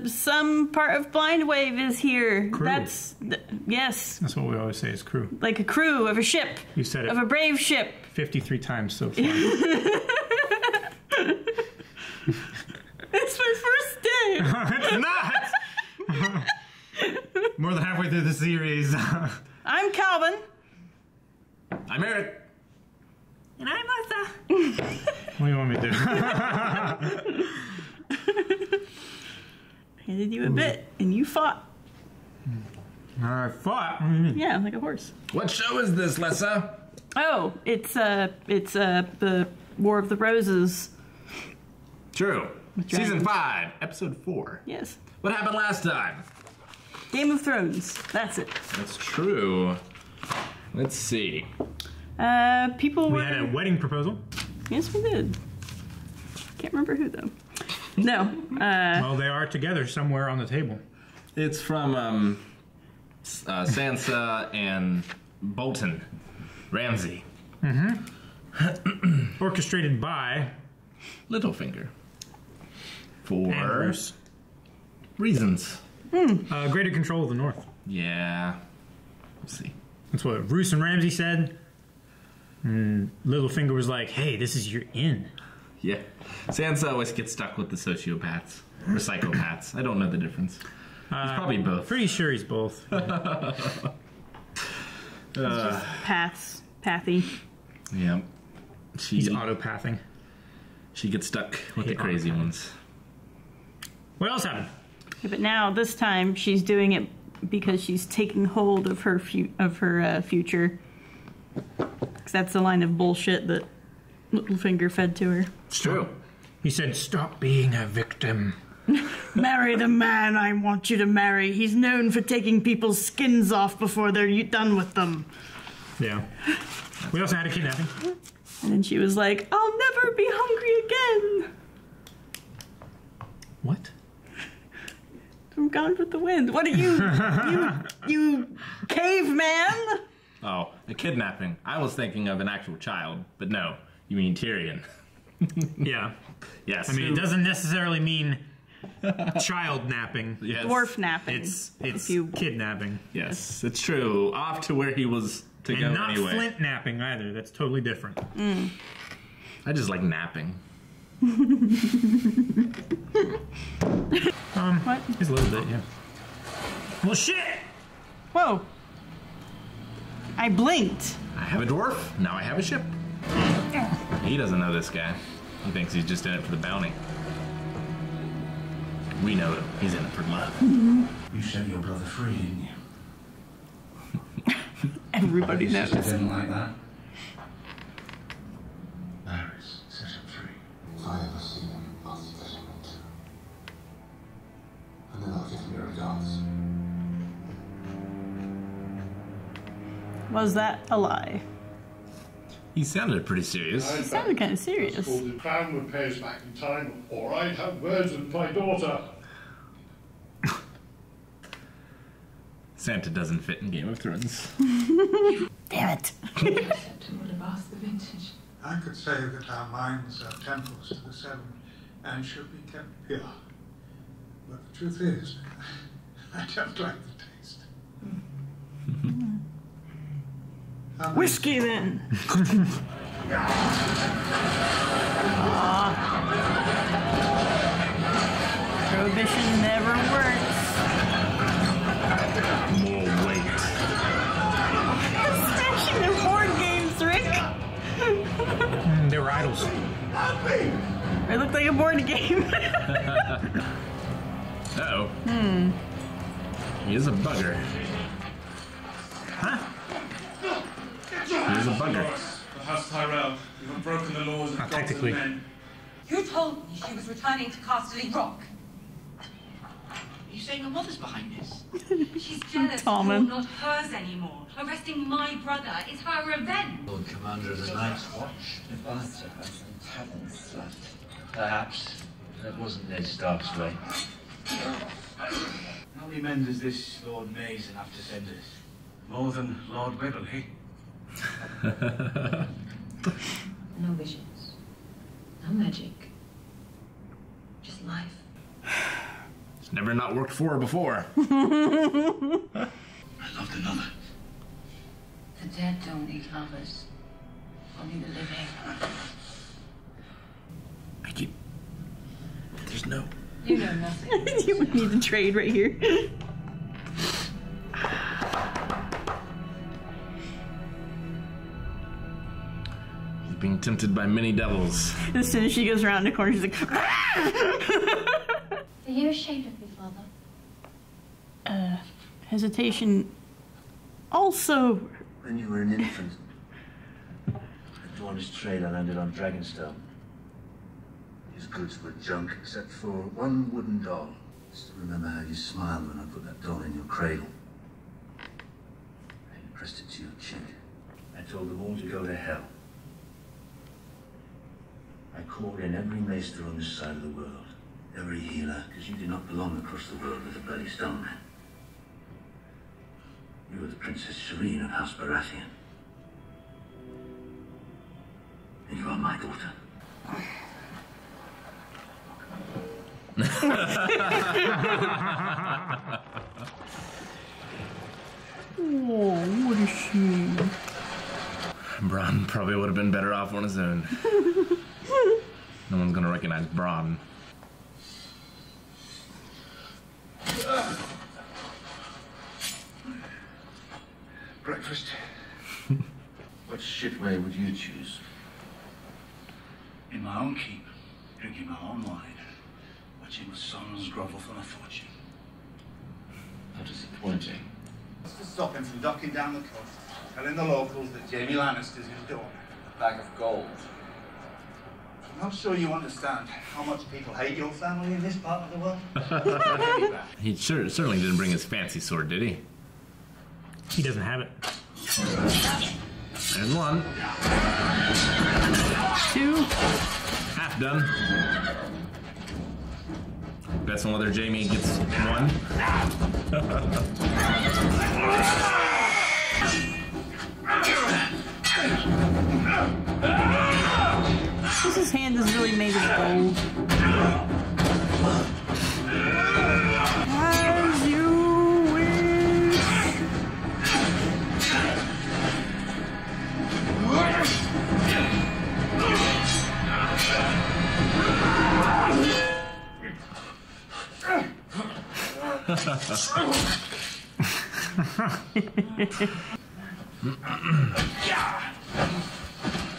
some part of Blind Wave is here. Crew. Yes. That's what we always say is crew. Like a crew of a ship. You said it. Of a brave ship. 53 times so far. It's my first day. It's not! More than halfway through the series. I'm Calvin. I'm Eric. And I'm Lessa. What do you want me to do? Handed you a bit, and you fought. I fought? What do you mean? Yeah, like a horse. What show is this, Lessa? Oh, it's the War of the Roses. True. With Season dragons. 5, Episode 4. Yes. What happened last time? Game of Thrones. That's it. That's true. Let's see. People were... We had a wedding proposal. Yes, we did. Can't remember who, though. No. Well, they are together somewhere on the table. It's from Sansa and Bolton Ramsay. Orchestrated by... Littlefinger. For Andrews. reasons. Greater control of the North. Yeah. We'll see. That's what Roose and Ramsay said. And Littlefinger was like, hey, this is your in. Yeah. Sansa always gets stuck with the sociopaths. Or psychopaths. I don't know the difference. He's probably both. Pretty sure he's both. Paths. Pathy. Yeah. He's autopathing. She gets stuck with the Hate crazy autopaths. ones. What else happened? Yeah, but now, this time, she's doing it because she's taking hold of her future. Because that's the line of bullshit that Littlefinger fed to her. It's true. He said, stop being a victim. Marry the man I want you to marry. He's known for taking people's skins off before they're done with them. Yeah. We also had a kidnapping. And then she was like, I'll never be hungry again. What? From Gone with the Wind. What are you, you caveman? Oh, a kidnapping. I was thinking of an actual child, but no. You mean Tyrion. Yeah. Yes. I mean, it doesn't necessarily mean child napping. Yes. Dwarf napping. It's you... kidnapping. Yes, it's true. Off to where he was to go And not anyway. flint napping either. That's totally different. I just like napping. What? Just a little bit, yeah. Well, shit! Whoa. I blinked. I have a dwarf. Now I have a ship. He doesn't know this guy. He thinks he's just in it for the bounty. We know him. He's in it for love. You set your brother free, didn't you? Everybody Your sister knows. didn't like that. Varys set him free. If I ever see him, I'll let him into. And then I'll give him your regards. Was that a lie? He sounded pretty serious. It sounded kind of serious. The crown repairs back in time, or I'd have words with my daughter. Santa doesn't fit in Game of Thrones. Damn it. I could say that our minds are temples to the seven and should be kept pure. But the truth is, I don't like the taste. Whiskey then. Prohibition never works. More weight. Stashing their board games, Rick. They were idols. It looked like a board game. Uh-oh. He is a bugger. Huh? He is a bugger. The House Tyrell, you have broken the laws and Not gods of technically. men. Who told me she was returning to Casterly Rock? Are you saying her mother's behind this? She's jealous Tommen. you're not hers anymore. Arresting my brother is her revenge. Lord Commander of the Night's Watch. The Master has haven't slept. Perhaps that wasn't Ned Stark's way. How many men does this Lord Mason have to send us? More than Lord Wibberley. No visions. No magic. Just life. Never not worked for her before. I loved another. The dead don't need lovers. Only the living. There's no... You know nothing. You would need to trade right here. He's being tempted by many devils. As soon as she goes around the corner, she's like... Are you ashamed of me, Father? Hesitation. Also... When you were an infant, the Dwarvish trader landed on Dragonstone. His goods were junk except for one wooden doll. I still remember how you smiled when I put that doll in your cradle. And you pressed it to your chin. I told them all to go to hell. I called in every maester on this side of the world, every healer, because you do not belong across the world with the bloody stone man. You were the Princess Shireen of House Baratheon. And you are my daughter. Oh, what a shame. Bronn probably would have been better off on his own. No one's gonna recognize Bronn. Breakfast? What shitway would you choose? In my own keep, drinking my own wine, watching my sons grovel for my fortune. How disappointing. Just to stop him from ducking down the coast, telling the locals that Jamie Lannister's his daughter. A bag of gold. I'm not sure you understand how much people hate your family in this part of the world. He certainly didn't bring his fancy sword, did he? He doesn't have it. There's one. Two. Half done. Best on whether Jamie gets one. His hand is really made of gold. As you wish.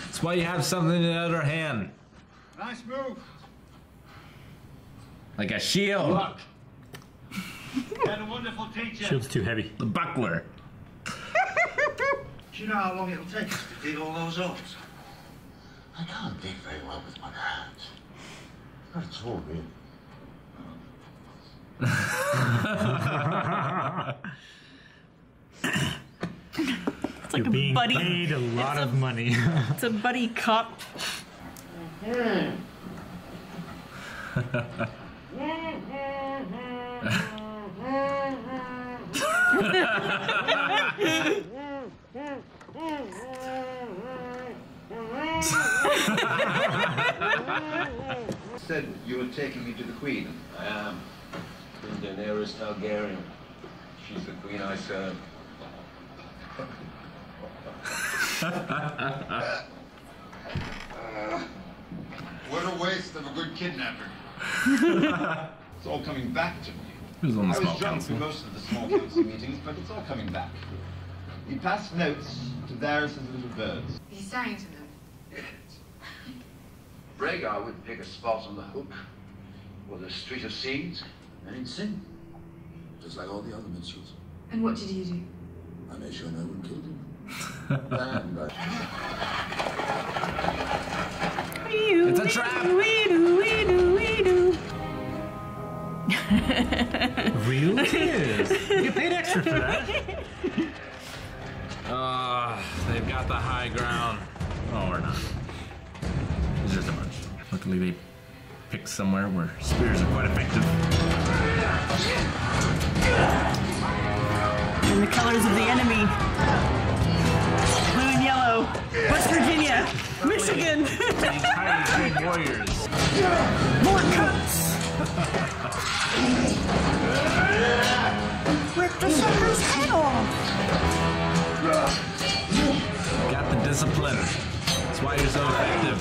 That's why you have something in the other hand. Nice move. Like a shield. Luck. You had a wonderful teacher. Shield's too heavy. The buckler. Do you know how long it'll take us to dig all those holes? I can't dig very well with my hands. Not at all, really. It's like You're being a buddy. paid a lot of money. It's a buddy cop. Said you were taking me to the Queen. I am. Queen Daenerys Targaryen. She's the queen I serve. What a waste of a good kidnapper. It's all coming back to me. Who's on the I small was drunk council? for most of the small council meetings, but it's all coming back. He passed notes to Varys' little birds. He's saying to them. Rhaegar would pick a spot on the hook, or the street of seeds, And he'd sing. Just like all the other minstrels. And what did you do? I made sure no one killed him. And It's a trap. Real tears. You get paid extra for that. They've got the high ground. Oh, or not. It's just a bunch. Luckily, they picked somewhere where spears are quite effective. And the colors of the enemy. Blue and yellow. West Virginia. Michigan. Highly trained warriors. More cuts. why you're so effective.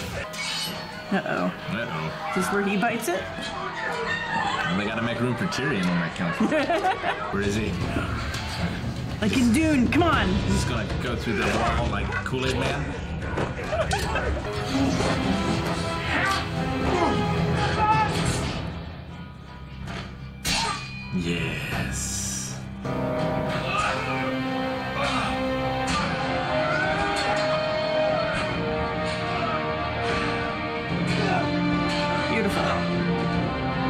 Uh-oh. Uh-oh. Is this where he bites it? Well, they gotta make room for Tyrion on that council. Where is he? Like in Dune, come on! He's just gonna go through the wall like Kool-Aid Man. Yes. Beautiful.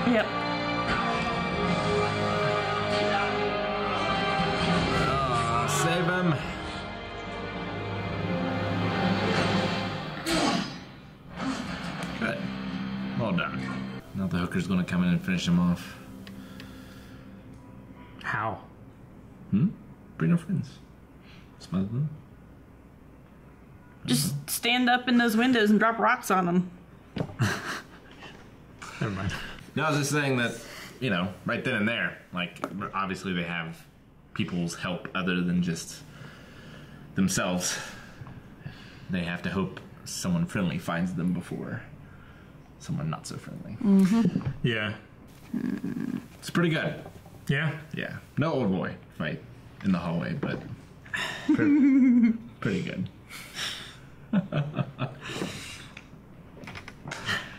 Yep. Save him. Good. Well done. Now the hooker's gonna come in and finish him off. How? Bring our friends. Smother them. Just stand up in those windows and drop rocks on them. Never mind. No, I was just saying that, you know, right then and there, like, obviously they have people's help other than just themselves. They have to hope someone friendly finds them before someone not so friendly. Yeah. It's pretty good. Yeah? Yeah. No old boy fight in the hallway, but pretty good.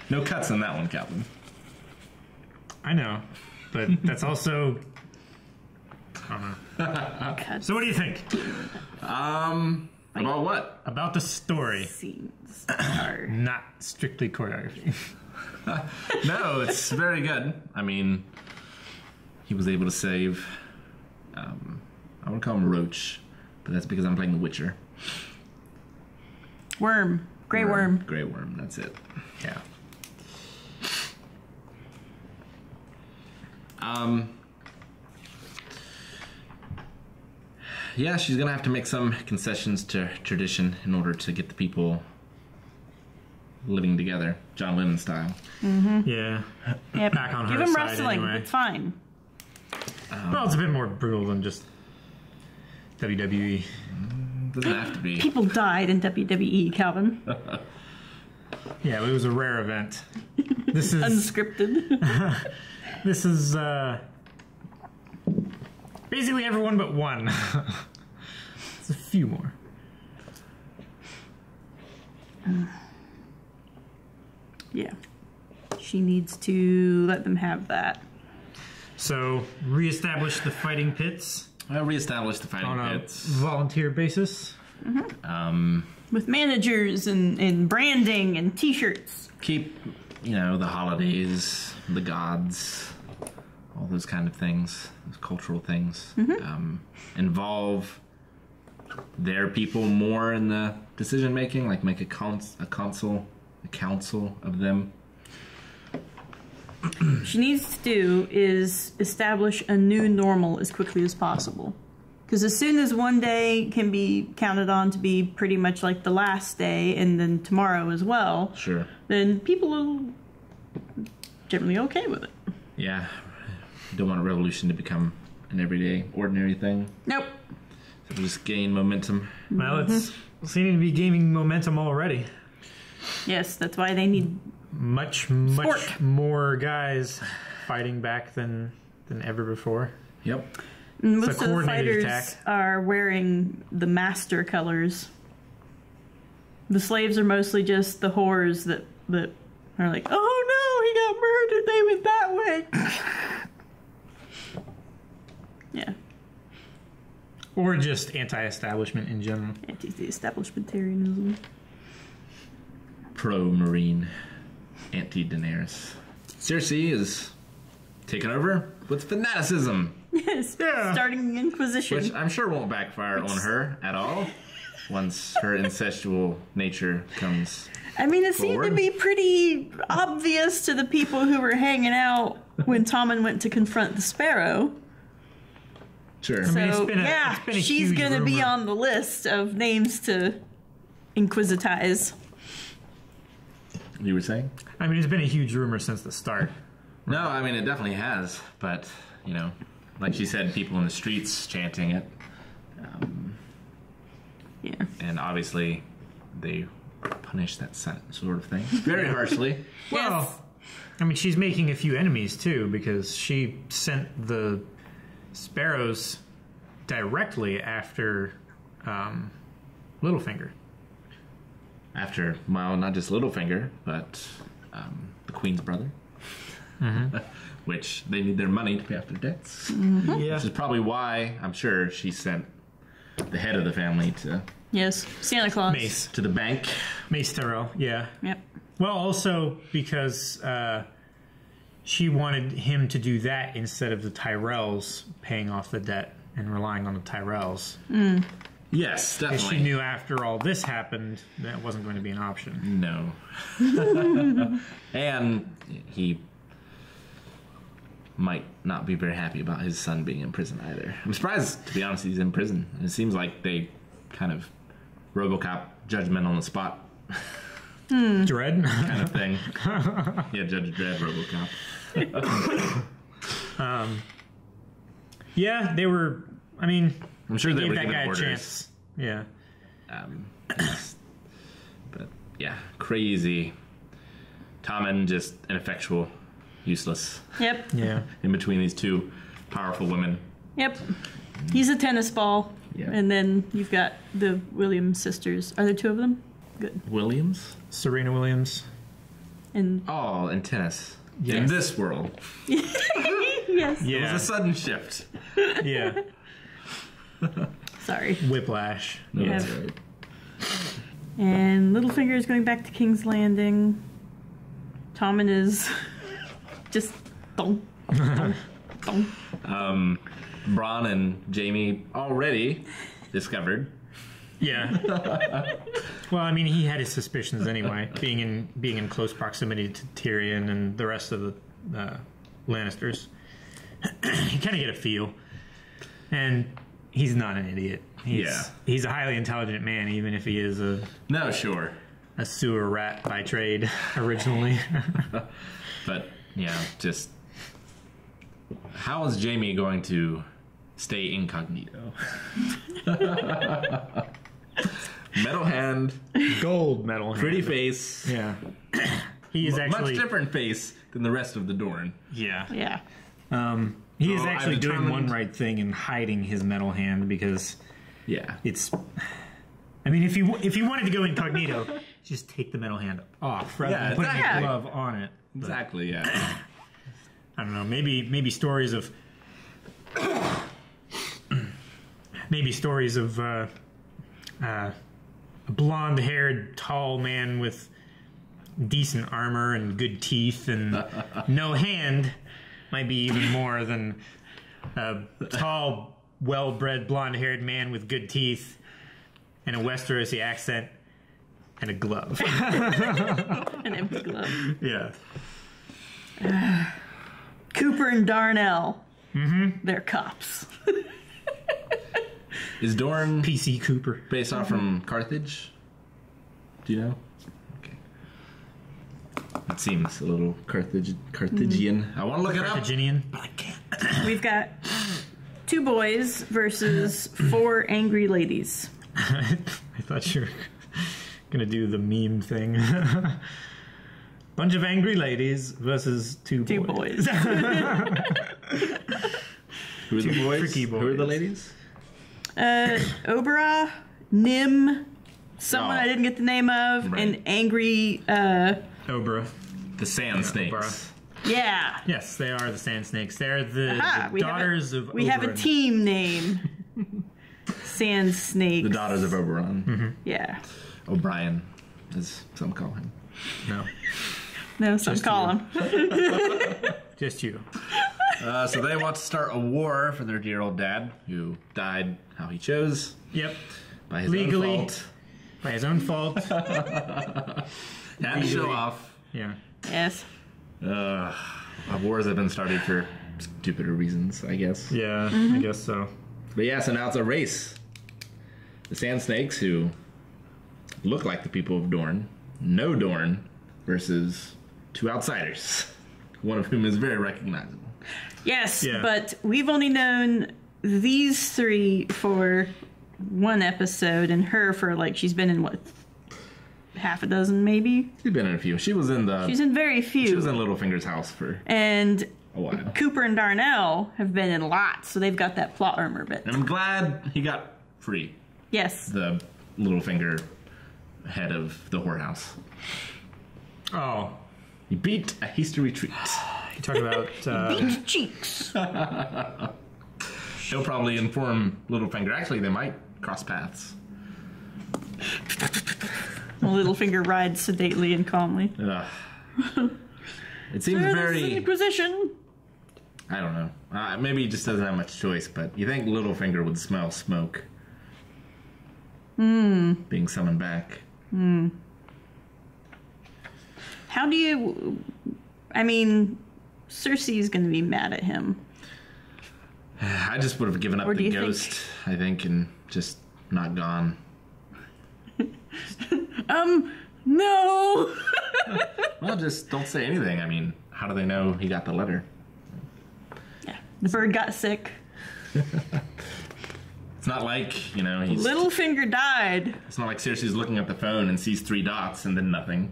No cuts in that one, Calvin. I know. But that's also... I don't know. So what do you think? About what? About the story. Scenes. Not strictly choreography. No, it's very good. I mean, he was able to save... I want to call him Roach, but that's because I'm playing The Witcher. Worm. Grey Worm. Grey Worm, that's it. Yeah. Yeah, she's gonna have to make some concessions to tradition in order to get the people living together, John Lennon style. Yeah. Yep. Back on her Give him side wrestling. anyway. It's fine. Well, it's a bit more brutal than just WWE. Doesn't have to be. People died in WWE, Calvin. Yeah, it was a rare event. This is Unscripted. this is basically everyone but one. It's a few more. Yeah. She needs to let them have that. So, reestablish the fighting pits I'll reestablish the fighting on a pits. volunteer basis. With managers and branding and t-shirts. Keep, you know, the holidays, the gods, all those kind of things, those cultural things. Involve their people more in the decision making, like make a council of them. What she needs to do is establish a new normal as quickly as possible. Because as soon as one day can be counted on to be pretty much like the last day, and then tomorrow as well, Sure. then people are generally okay with it. Yeah. Don't want a revolution to become an everyday, ordinary thing. Nope. So just gain momentum. Well, it's seeming to be gaining momentum already. Yes, that's why they need... Much Sport. more guys fighting back than ever before. Yep. Most It's a of the coordinated fighters attack. are wearing the master colors. The slaves are mostly just the whores that are like, oh no, he got murdered, they went that way. Yeah. Or just anti-establishment in general. Anti-establishmentarianism. Pro-Marine. Anti-Daenerys. Cersei is taken over with fanaticism. Yes. Yeah. Starting the Inquisition. Which I'm sure won't backfire on her at all once her incestual nature comes. I mean, it seemed to forward. be pretty obvious to the people who were hanging out when Tommen went to confront the Sparrow. Sure. So, mean, it's been a she's huge going to be rumor. on the list of names to inquisitize. You were saying? I mean, it's been a huge rumor since the start. No, I mean, it definitely has. But, you know, like she said, people in the streets chanting it. Yeah. And obviously, they punish that sort of thing very harshly. Well, I mean, she's making a few enemies, too, because she sent the sparrows directly after Littlefinger. After, well, not just Littlefinger, but the Queen's brother. Mm-hmm. Which they need their money to pay off their debts. Mm-hmm. Yeah. Which is probably why, I'm sure, she sent the head of the family to... Yes, Santa Claus. Mace. To the bank. Mace Tyrell, yeah. Yep. Well, also because she wanted him to do that instead of the Tyrells paying off the debt and relying on the Tyrells. Mm. Yes, definitely. Because she knew after all this happened, that wasn't going to be an option. No. And he might not be very happy about his son being in prison either. I'm surprised, to be honest, he's in prison. It seems like they kind of RoboCop judgment on the spot. Dredd? Kind of thing. Yeah, Judge Dredd, RoboCop. Yeah, they were, I mean... I'm sure they gave were that given guy orders. a chance. Yeah. But, yeah, crazy. Tommen just ineffectual, useless. Yep. Yeah. In between these two powerful women. Yep. He's a tennis ball. Yeah. And then you've got the Williams sisters. Are there two of them? Good. Williams? Serena Williams. And Oh, in tennis. Yes. In this world. yes. It was a sudden shift. Yeah. Sorry. Whiplash. No, Yeah. that's right. And Littlefinger is going back to King's Landing. Tommen is just thump, thump, thump. Bronn and Jaime already discovered. Yeah. Well, I mean, he had his suspicions anyway, being in close proximity to Tyrion and the rest of the Lannisters. You kind of get a feel. And he's not an idiot. He's a highly intelligent man, even if he is a sewer rat by trade originally. But yeah, just how is Jaime going to stay incognito? Metal hand, gold metal hand, pretty face. Yeah, he is actually much different face than the rest of the Dorne. Yeah, yeah. He is actually doing one right thing in hiding his metal hand because, it's. I mean, if you wanted to go incognito, just take the metal hand off rather than putting a glove on it. But, exactly. Yeah. I don't know. Maybe stories of. A blonde-haired, tall man with decent armor and good teeth and no hand might be even more than a tall, well-bred, blonde-haired man with good teeth and a Westerosi accent and a glove. An empty glove. Yeah. Cooper and Darnell. Mm-hmm. They're cops. Is Dorne PC Cooper based off from Carthage? Do you know? Okay. It seems a little Carthaginian. I want to look it up, Carthaginian, but I can't. We've got 2 boys versus 4 angry ladies. I thought you were gonna do the meme thing. Bunch of angry ladies versus 2 boys. Who are the boys? Tricky boys. Who are the ladies? Obera, Nim, someone I didn't get the name of, and angry. Obera. The Sand Snakes. Obera. Yeah. Yes, they are the Sand Snakes. They're the We daughters of We have a Oberyn. team name. Sand Snakes. The daughters of Oberon. Mm-hmm. Yeah. O'Brien, as some call him. No. No, some call him. Just you. So they want to start a war for their dear old dad, who died how he chose. Yep. By his Legally. own fault. By his own fault. Had to show off. Yeah. Yes. Wars have been started for stupider reasons, I guess. Yeah, I guess so. But yeah, so now it's a race. The Sand Snakes, who look like the people of Dorne, know Dorne, versus 2 outsiders, one of whom is very recognizable. Yes, but we've only known these 3 for 1 episode, and her for, like, she's been in, what, half a dozen, maybe? She's been in a few. She's in very few. She was in Littlefinger's house for a while. Cooper and Darnell have been in lots, so they've got that plot armor bit. And I'm glad he got free. Yes. The Littlefinger head of the whorehouse. Oh. He beat a hasty retreat. You talk about... beat cheeks. He'll probably inform Littlefinger. Actually, they might cross paths. Littlefinger rides sedately and calmly. It seems very... Inquisition. I don't know. Maybe he just doesn't have much choice, but you think Littlefinger would smell smoke being summoned back. How do you... I mean, Cersei's going to be mad at him. I just would have given up the ghost, I think, and just not gone. No! Well, just don't say anything. I mean, how do they know he got the letter? Yeah, the bird got sick. It's not like, he's... Littlefinger died. It's not like Cersei's looking at the phone and sees 3 dots and then nothing.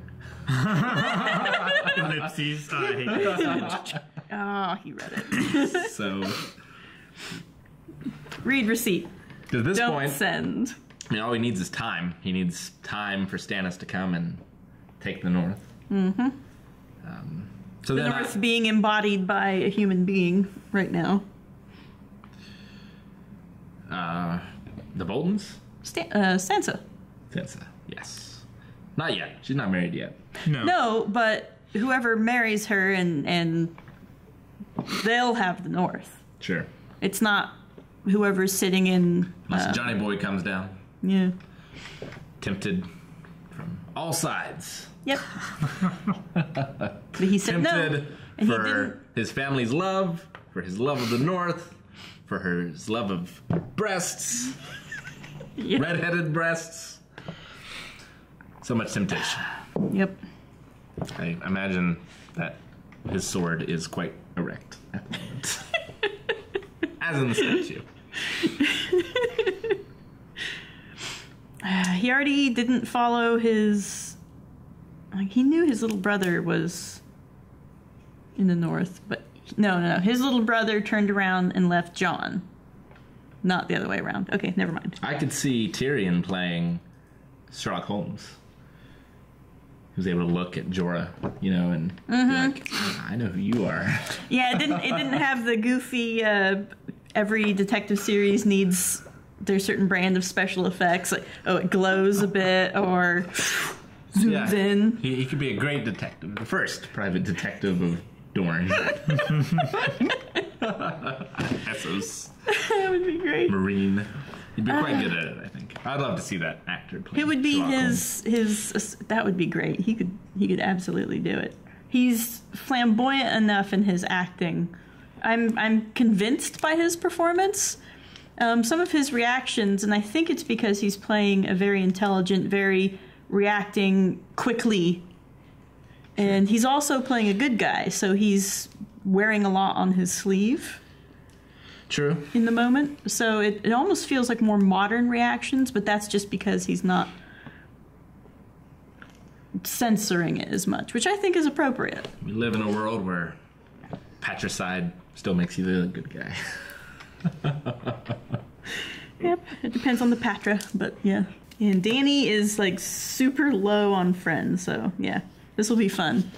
Ellipses. I hate that. Oh, he read it. So... Read receipt. At this Don't point, send. I mean, all he needs is time. He needs time for Stannis to come and take the North. Mm-hmm. So the North being embodied by a human being right now. The Boltons? Sansa. Sansa, yes. Not yet. She's not married yet. No, but whoever marries her and they'll have the North. Sure. It's not whoever's sitting in... Unless Johnny Boy comes down. Yeah. Tempted from all sides. Yep. But he said Tempted no. For his family's love, for his love of the North, for his love of breasts, redheaded breasts. So much temptation. Yep. I imagine that his sword is quite erect at the moment. As in the statue. He already didn't follow his... Like, he knew his little brother was in the North, but no. His little brother turned around and left Jon. Not the other way around. Okay, never mind. I could see Tyrion playing Sherlock Holmes. He was able to look at Jorah, and be like, I know who you are. Yeah, it didn't have the goofy, every detective series needs their certain brand of special effects. Like, it glows a bit, or zooms in. He could be a great detective. The first private detective of Dorne. Essos. That would be great. Marine. He'd be quite good at it, I think. I'd love to see that actor play. It would be Sherlock his. That would be great. He could absolutely do it. He's flamboyant enough in his acting. I'm convinced by his performance. Some of his reactions, and I think it's because he's playing a very intelligent, very reacting quickly, and he's also playing a good guy, so he's wearing a lot on his sleeve. True. In the moment. So it almost feels like more modern reactions, but that's just because he's not censoring it as much, which I think is appropriate. We live in a world where patricide still makes you the good guy. Yep, it depends on the patra, but yeah. And Dany is like super low on friends, so yeah, this will be fun.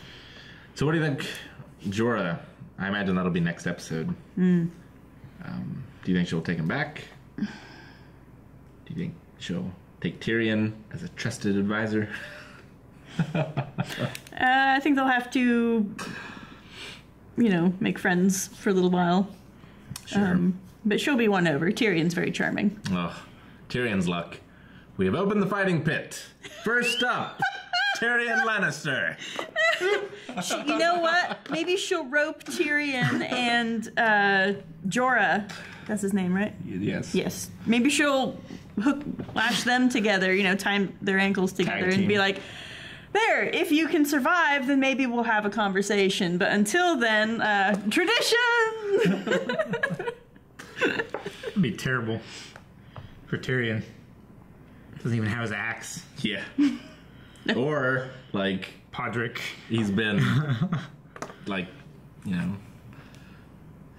So what do you think, Jorah? I imagine that'll be next episode. Do you think she'll take him back? Do you think she'll take Tyrion as a trusted advisor? I think they'll have to, make friends for a little while. Sure. But she'll be won over. Tyrion's very charming. Oh, Tyrion's luck. We have opened the fighting pit. First up, Tyrion Lannister. You know what? Maybe she'll rope Tyrion and Jorah. That's his name, right? Yes. Yes. Maybe she'll lash them together, tie their ankles together and be like, There, if you can survive, then maybe we'll have a conversation. But until then, tradition! It'd be terrible for Tyrion. Doesn't even have his axe. Yeah. Or, like... Podrick. He's been, like, you know,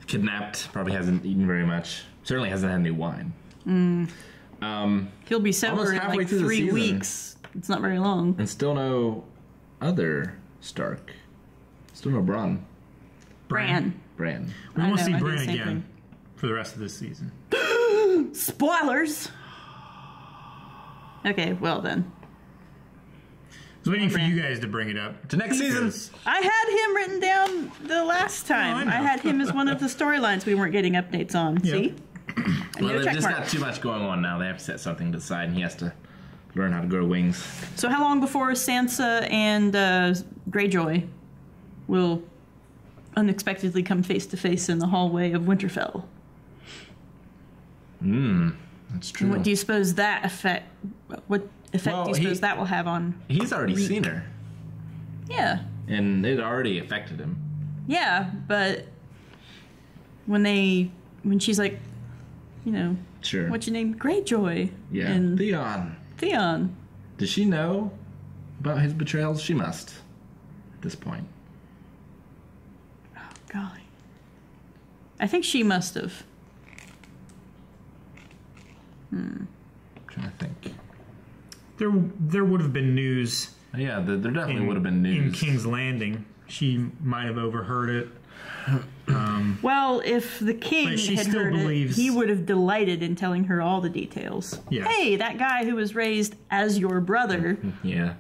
kidnapped. Probably hasn't eaten very much. Certainly hasn't had any wine. He'll be sober in like 3 weeks. It's not very long. And still no other Stark. Still no Bran. Bran. We won't see Bran again for the rest of this season. Spoilers! Okay, well then. I was waiting for you guys to bring it up. To next season. I had him written down the last time. I had him as one of the storylines we weren't getting updates on. Yep. See? Well, they've just got too much going on now. They have to set something to the side, and he has to learn how to grow wings. So how long before Sansa and Greyjoy will unexpectedly come face to face in the hallway of Winterfell? That's true. What do you suppose that effect? What effect do you suppose that will have on? He's already seen her. Yeah. And it already affected him. Yeah, but when she's like, you know, sure. What's your name? Greyjoy. Yeah. And Theon. Does she know about his betrayals? She must. At this point. Oh golly. I think she must have. I'm trying to think. There would have been news. Yeah, there definitely would have been news. In King's Landing. She might have overheard it. Well, if the king had heard it, he would have delighted in telling her all the details. Yeah. Hey, that guy who was raised as your brother. Yeah.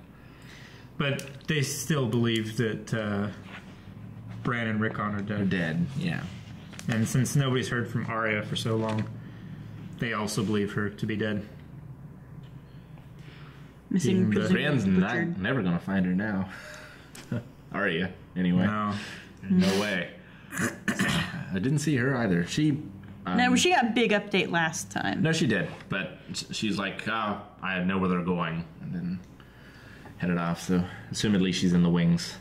But they still believe that Bran and Rickon are dead. They're dead, yeah. And since nobody's heard from Arya for so long, they also believe her to be dead. Missing Bran's never gonna find her now. Arya, anyway. No way. I didn't see her either. She no, she got a big update last time. No, she did. But she's like, I know where they're going. And then headed off. So, assumedly, she's in the wings.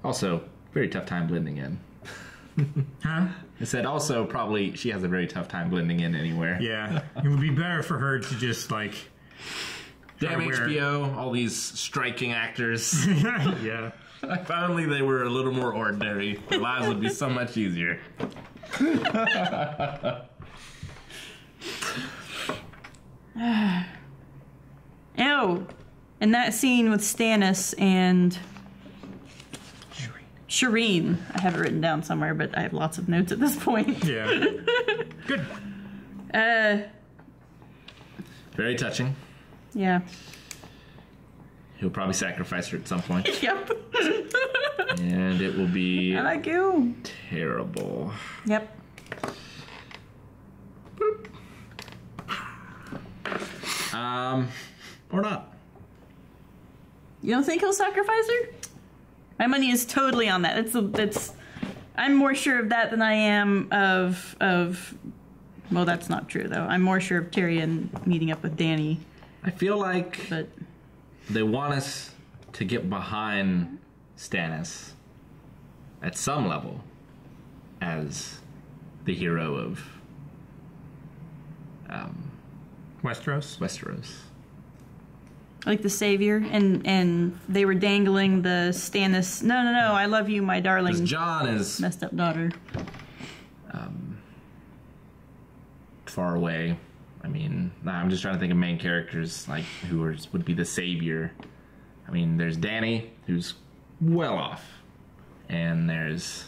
Also, very tough time blending in. Huh? I said also, probably, she has a very tough time blending in anywhere. Yeah. It would be better for her to just, like... Damn HBO, all these striking actors. Yeah. If only they were a little more ordinary, their lives would be so much easier. Oh, and that scene with Stannis and Shireen. I have it written down somewhere, but I have lots of notes at this point. Yeah. Good. Very touching. Yeah. He'll probably sacrifice her at some point. Yep. And it will be... I like you. Terrible. Yep. Or not. You don't think he'll sacrifice her? My money is totally on that. It's. I'm more sure of that than I am of. Well, that's not true though. I'm more sure of Tyrion meeting up with Dany. I feel like but they want us to get behind Stannis at some level as the hero of Westeros. Like the savior, and they were dangling the Stannis. No, I love you, my darling. Because Jon is messed up daughter. Far away. I mean, I'm just trying to think of main characters like who would be the savior. I mean, there's Dany, who's well off, and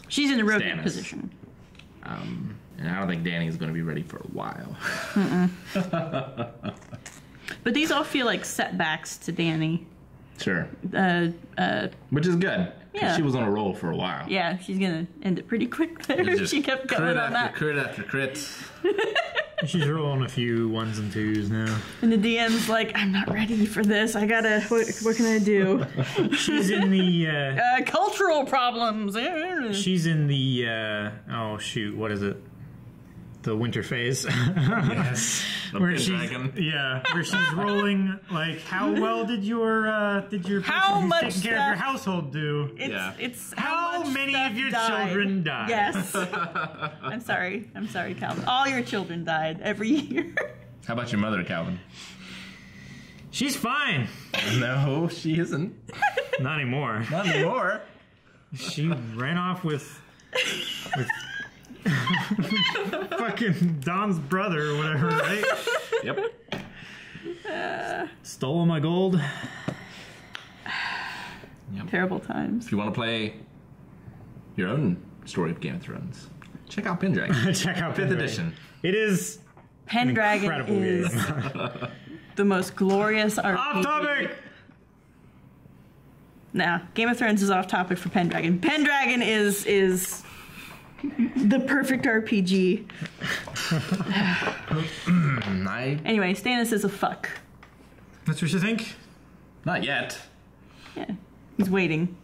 she's in a real Stannis. good position. And I don't think Dany's going to be ready for a while. But these all feel like setbacks to Dany. Sure. Which is good. Yeah. She was on a roll for a while. Yeah, she's going to end it pretty quick there. She kept going on that. Crit after crit. She's rolling a few 1s and 2s now. And the DM's like, I'm not ready for this. I gotta, what can I do? She's in the... cultural problems. She's in the, oh shoot, what is it? the winter phase. Yes. Where she's where she's rolling like how well did your How much taking care of your household do? It's how much many stuff of your died. children died? Yes. I'm sorry, Calvin. All your children died every year. How about your mother, Calvin? She's fine. No, she isn't. Not anymore. Not anymore. She ran off with fucking Don's brother or whatever, right? Yep. Stole all my gold. Yep. Terrible times. If you want to play your own story of Game of Thrones, check out Pendragon. Check out 5th edition. It is Pendragon an incredible is game. the most glorious RPG. Off topic! Nah, Game of Thrones is off topic for Pendragon. Pendragon is the perfect RPG. Anyway, Stannis is a fuck. That's what you think? Not yet. Yeah, he's waiting.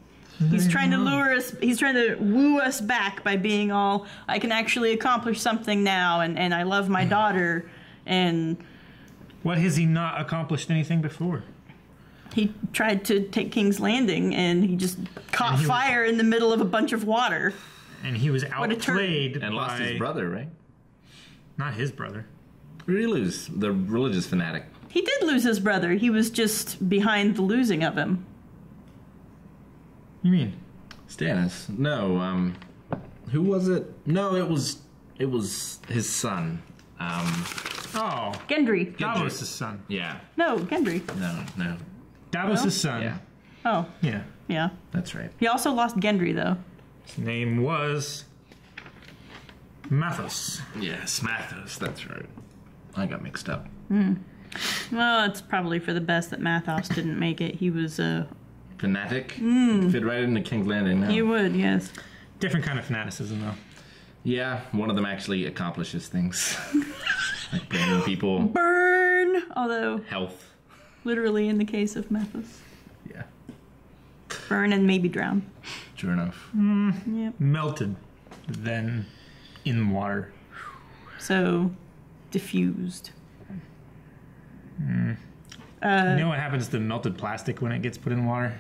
He's trying to lure us. He's trying to woo us back by being all, I can actually accomplish something now, and I love my daughter, and... What, has he not accomplished anything before? He tried to take King's Landing, and he just caught fire in the middle of a bunch of water. And he was outplayed and lost his brother, right? Not his brother. Who did he lose? The religious fanatic. He did lose his brother. He was just behind the losing of him. You mean? Stannis. No, who was it? No, it was his son. Gendry. Davos' son. Yeah. No, Gendry. No. Davos' son. Yeah. Oh. Yeah. Yeah. That's right. He also lost Gendry, though. His name was Mathos. Yes, Mathos. That's right. I got mixed up. Well, it's probably for the best that Mathos didn't make it. He was a... Fanatic? Fit right into King's Landing now. He would, yes. Different kind of fanaticism, though. Yeah, one of them actually accomplishes things. Like burning people. Burn! Although... Health. Literally in the case of Mathos. Yeah. Burn and maybe drown. True enough. Yep. Melted. Then in water. So, diffused. You know what happens to melted plastic when it gets put in water?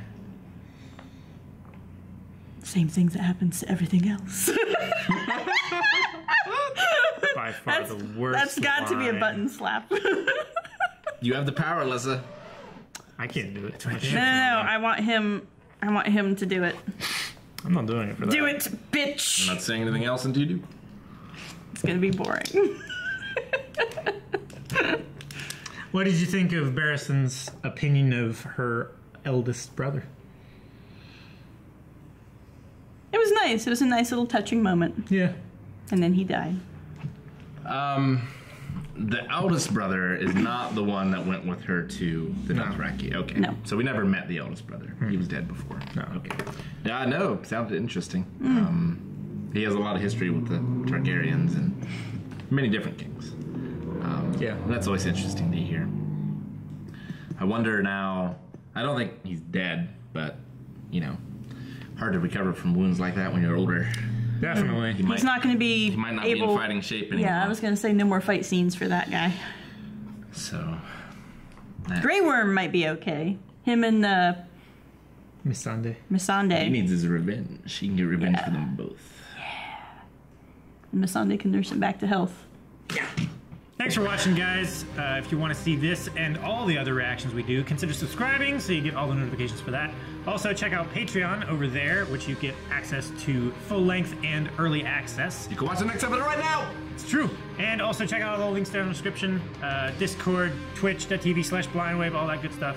Same thing that happens to everything else. By far the worst. That's got to be a line. button slap. You have the power, Lessa. I can't do it. No, I want him to do it. I'm not doing it for that. Do it, bitch! I'm not saying anything else until you do. It's gonna be boring. What did you think of Barristan's opinion of her eldest brother? It was nice. It was a nice little touching moment. Yeah. And then he died. The eldest brother is not the one that went with her to the Dothraki. Okay. No. So we never met the eldest brother. He was dead before. No. Okay. Yeah, I know. Sounded interesting. He has a lot of history with the Targaryens and many different kings. Yeah. That's always interesting to hear. I wonder now, I don't think he's dead, but, you know, hard to recover from wounds like that when you're older. Definitely. He's not going to be He might not able... be in fighting shape anymore. Yeah, I was going to say no more fight scenes for that guy. So... Grey Worm might be okay. Him and Missandei. He needs his revenge. He can get revenge for them both. Yeah. And Missandei can nurse him back to health. Yeah. Thanks for watching, guys. If you want to see this and all the other reactions we do, consider subscribing so you get all the notifications for that. Also, check out Patreon over there, which you get access to full-length and early access. You can watch the next episode right now! It's true. And also check out all the links down in the description. Discord, Twitch.tv/blindwave, all that good stuff.